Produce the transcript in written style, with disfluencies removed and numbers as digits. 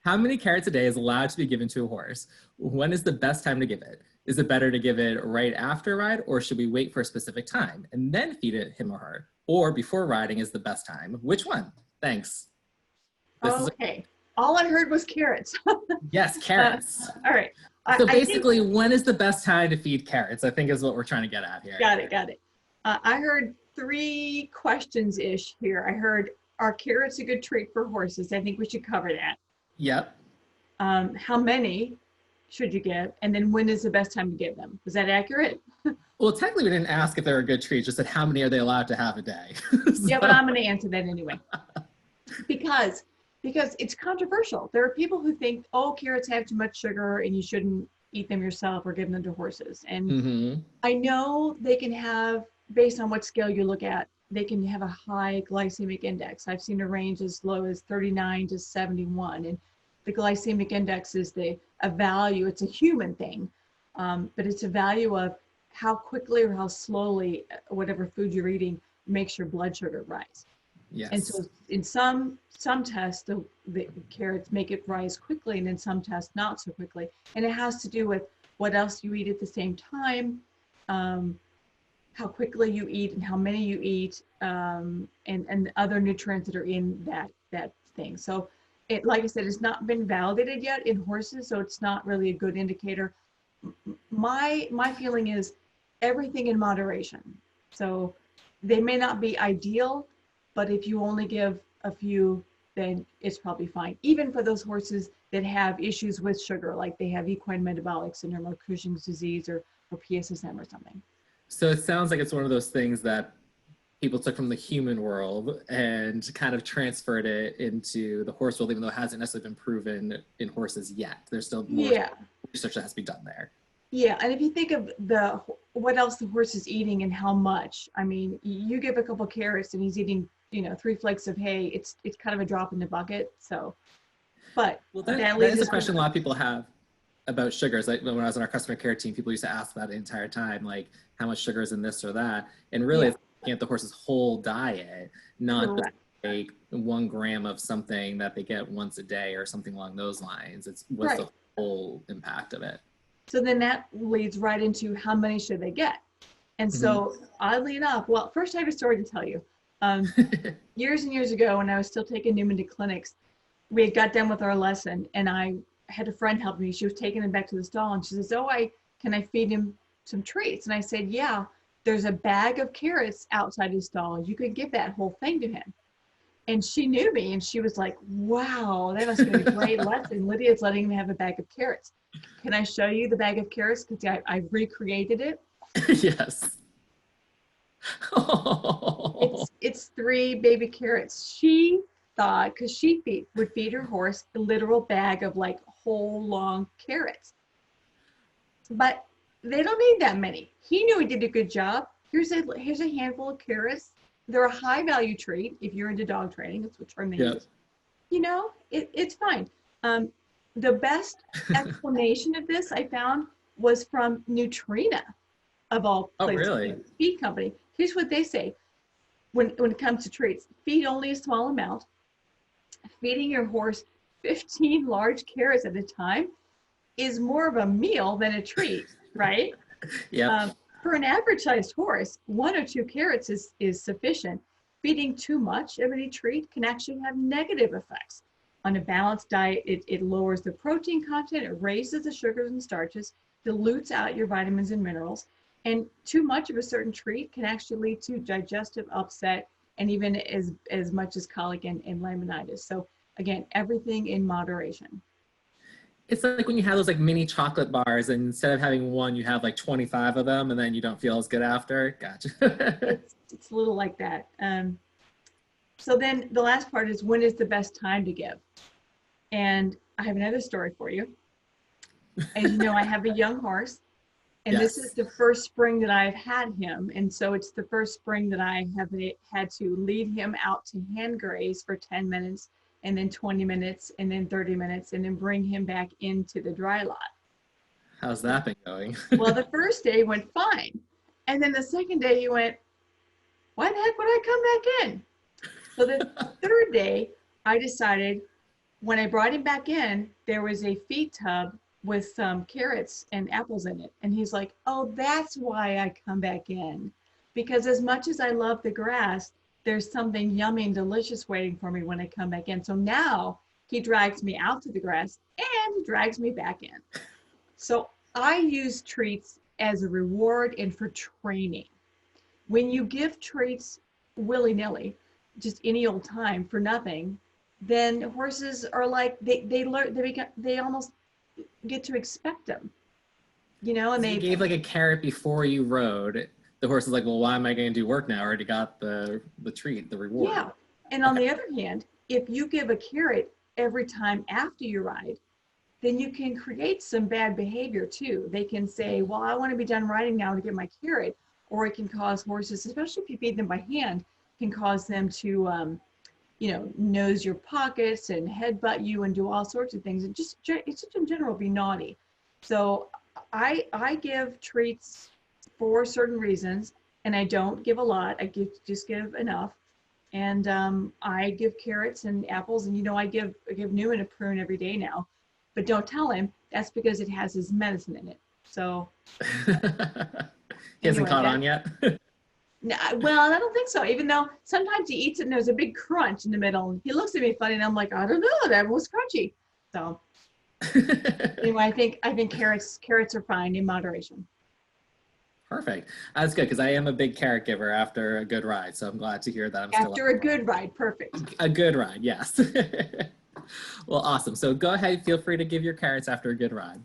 How many carrots a day is allowed to be given to a horse? When is the best time to give it? Is it better to give it right after a ride, or should we wait for a specific time and then feed it him or her? Or before riding is the best time? Which one? Thanks. This is Okay. All I heard was carrots. yes, carrots. All right. So I think, basically, when is the best time to feed carrots? I think is what we're trying to get at here. got it, got it. I heard three questions-ish here. I heard, are carrots a good treat for horses? I think we should cover that. Yep. How many should you give? And then when is the best time to give them? Was that accurate? Well, technically, we didn't ask if they were a good treat, just said how many are they allowed to have a day. Yeah, but I'm going to answer that anyway. Because it's controversial. There are people who think, oh, carrots have too much sugar and you shouldn't eat them yourself or give them to horses. And I know they can have, based on what scale you look at, they can have a high glycemic index. I've seen a range as low as 39 to 71. And the glycemic index is a value, it's a human thing, but it's a value of how quickly or how slowly whatever food you're eating makes your blood sugar rise. Yes. And so in some tests, the carrots make it rise quickly, and in some tests, not so quickly. And it has to do with what else you eat at the same time, how quickly you eat and how many you eat, and other nutrients that are in that thing. So it, like I said, it's not been validated yet in horses, so it's not really a good indicator. My feeling is everything in moderation. So they may not be ideal, but if you only give a few, then it's probably fine. Even for those horses that have issues with sugar, like they have equine metabolic syndrome or Cushing's disease or PSSM or something. So it sounds like it's one of those things that people took from the human world and kind of transferred it into the horse world, even though it hasn't necessarily been proven in horses yet. There's still more research that has to be done there. Yeah, and if you think of what else the horse is eating and how much, I mean, you give a couple carrots and he's eating, 3 flakes of hay. It's kind of a drop in the bucket. So, but that is a question a lot of people have about sugars. Like when I was on our customer care team, people used to ask that the entire time, like how much sugar is in this or that. And really, it's looking at the horse's whole diet, not just like 1 gram of something that they get once a day or something along those lines. It's what's the whole impact of it. So then that leads right into how many should they get? And so oddly enough, well, first I have a story to tell you. Years and years ago, when I was still taking Newman to clinics, we had got done with our lesson and I had a friend help me. She was taking him back to the stall and she says, oh, can I feed him some treats? And I said, yeah, there's a bag of carrots outside his stall. You could give that whole thing to him. And she knew me and she was like, wow, that must have been a great lesson. Lydia's letting him have a bag of carrots. Can I show you the bag of carrots? Because I recreated it. Yes. It's 3 baby carrots. She thought, because she would feed her horse a literal bag of like whole long carrots. But they don't need that many. He knew he did a good job. Here's a handful of carrots. They're a high value treat if you're into dog training. That's what term they use. It's fine. The best explanation of this I found was from Nutrina, of all places. Oh, really? Feed company. Here's what they say when it comes to treats. Feed only a small amount. Feeding your horse 15 large carrots at a time is more of a meal than a treat, right? Yeah. For an average sized horse, 1 or 2 carrots is sufficient. Feeding too much of any treat can actually have negative effects. On a balanced diet, it lowers the protein content, it raises the sugars and starches, dilutes out your vitamins and minerals, and too much of a certain treat can actually lead to digestive upset and even as much as colic and laminitis. So again, everything in moderation. It's like when you have those like mini chocolate bars and instead of having one, you have like 25 of them and then you don't feel as good after. Gotcha. It's a little like that. So then the last part is, when is the best time to give? And I have another story for you. As you know, I have a young horse, and this is the first spring that I've had him. And so it's the first spring that I have had to lead him out to hand graze for 10 minutes, and then 20 minutes, and then 30 minutes, and then bring him back into the dry lot. How's that been going? Well, the first day went fine. And then the second day he went, why the heck would I come back in? So the third day, I decided when I brought him back in, there was a feed tub with some carrots and apples in it. And he's like, oh, that's why I come back in. Because as much as I love the grass, there's something yummy and delicious waiting for me when I come back in. So now he drags me out to the grass and he drags me back in. So I use treats as a reward and for training. When you give treats willy-nilly, just any old time for nothing, then horses are like they learn they almost get to expect them, and So you gave like a carrot before you rode. The horse is like, well, why am I going to do work now? I already got the treat, the reward. yeah. And on the other hand, if you give a carrot every time after you ride, then you can create some bad behavior too. They can say, well, I want to be done riding now to get my carrot, or it can cause horses, especially if you feed them by hand, can cause them to nose your pockets and headbutt you and do all sorts of things. And it's just in general be naughty. So I give treats for certain reasons, and I don't give a lot. I just give enough. And I give carrots and apples, and I give Newman a prune every day now, but don't tell him that's because it has his medicine in it. So he hasn't caught on yet. No, well, I don't think so. Even though sometimes he eats it and there's a big crunch in the middle, and he looks at me funny, and I'm like, I don't know, that was crunchy. So anyway, I think carrots are fine in moderation. Perfect. That's good because I am a big carrot giver after a good ride. So I'm glad to hear that. After a good ride, perfect. A good ride, yes. Well, awesome. So go ahead, feel free to give your carrots after a good ride.